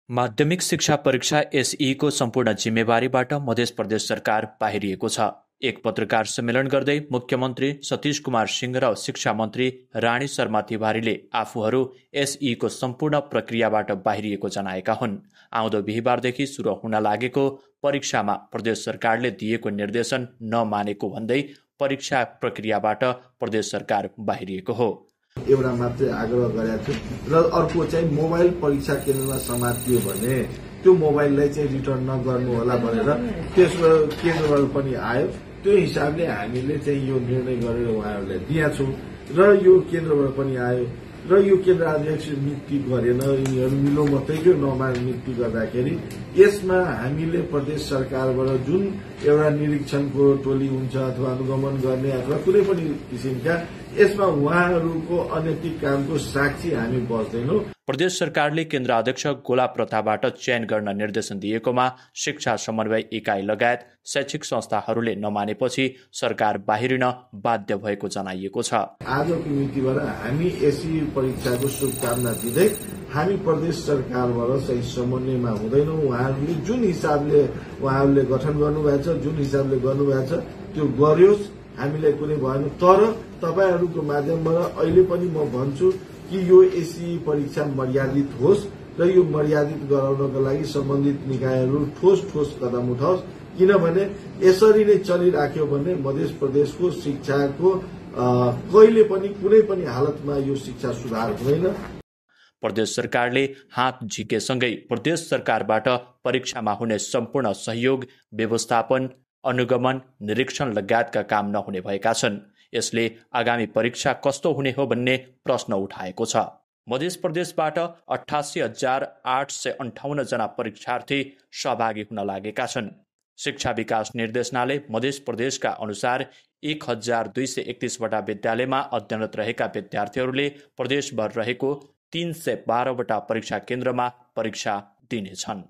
माध्यमिक शिक्षा परीक्षा एसई को सम्पूर्ण जिम्मेवारीबाट मध्य प्रदेश सरकार बाहिरिएको छ। एक पत्रकार सम्मेलन गर्दै मुख्यमन्त्री सतीश कुमार सिंह र शिक्षा मन्त्री रानी शर्मा तिवारीले आफूहरू एसई को सम्पूर्ण प्रक्रियाबाट बाहिरिएको जनाएका हुन्। आउँदो बिहीबारदेखि सुरु हुन लागेको परीक्षामा प्रदेश सरकारले दिएको निर्देशन नमानेको भन्दै परीक्षा प्रक्रियाबाट प्रदेश सरकार बाहिरिएको हो। एउटा मात्रै आग्रह गरेको थियो र अर्को चाहिँ मोबाइल परीक्षा केन्द्रमा समातियो भने त्यो मोबाइललाई चाहिँ रिटर्न नगर्नु होला भनेर त्यसको केन्द्रबाट पनि आयो। त्यो हिसाबले हामीले चाहिँ यो निर्णय गरेर उहाँहरूलाई दिएका छौँ र यो केन्द्रबाट पनि आयो र यो केन्द्र अध्यक्ष नियुक्ति गरेन, यिनीहरू मिलोमतैको नियुक्ति गर्दाखेरि यसमा हामीले प्रदेश सरकारबाट जुन एउटा निरीक्षणको टोली हुन्छ अथवा अनुगमन गर्ने अथवा कुनै पनि किसिमका यसमा उहाँहरूको अनैतिक कामको साक्षी हामी बस्दैनौँ। प्रदेश सरकारले केन्द्र अध्यक्ष गोला प्रथाबाट चयन गर्न निर्देशन दिएकोमा शिक्षा समन्वय इकाइ लगायत शैक्षिक संस्थाहरूले नमानेपछि सरकार बाहिरिन बाध्य भएको जनाइएको छ। आजको मितिबाट हामी एसई परीक्षाको शुभकामना दिँदै हामी प्रदेश सरकारबाट चाहिँ समन्वयमा हुँदैनौँ। उहाँहरूले जुन हिसाबले उहाँहरूले गठन गर्नुभएको छ, जुन हिसाबले गर्नुभएको छ त्यो गरियोस्, हामीलाई कुनै भएन। तर तपाईहरूको माध्यमबाट अहिले पनि म भन्छु कि यो एसई परीक्षा मर्यादित होस् र यो मर्यादित गराउनको लागि सम्बन्धित निकायहरू ठोस कदम उठाओस्। किनभने यसरी नै चलिराख्यो भने मध्य प्रदेशको शिक्षाको कहिले पनि कुनै पनि हालतमा यो शिक्षा सुधार हुँदैन। प्रदेश सरकारले हात झिकेसँगै प्रदेश सरकारबाट परीक्षामा हुने सम्पूर्ण सहयोग, व्यवस्थापन, अनुगमन, निरीक्षण लगायतका काम नहुने भएका छन्। यसले आगामी परीक्षा कस्तो हुने हो भन्ने प्रश्न उठाएको छ। मध्य प्रदेशबाट 88,858 जना परीक्षार्थी सहभागी हुन लागेका छन्। शिक्षा विकास निर्देशनालय मध्य प्रदेशका अनुसार 1,231 वटा विद्यालयमा अध्ययनरत रहेका विद्यार्थीहरूले प्रदेशभर रहेको 312 वटा परीक्षा केन्द्रमा परीक्षा दिनेछन्।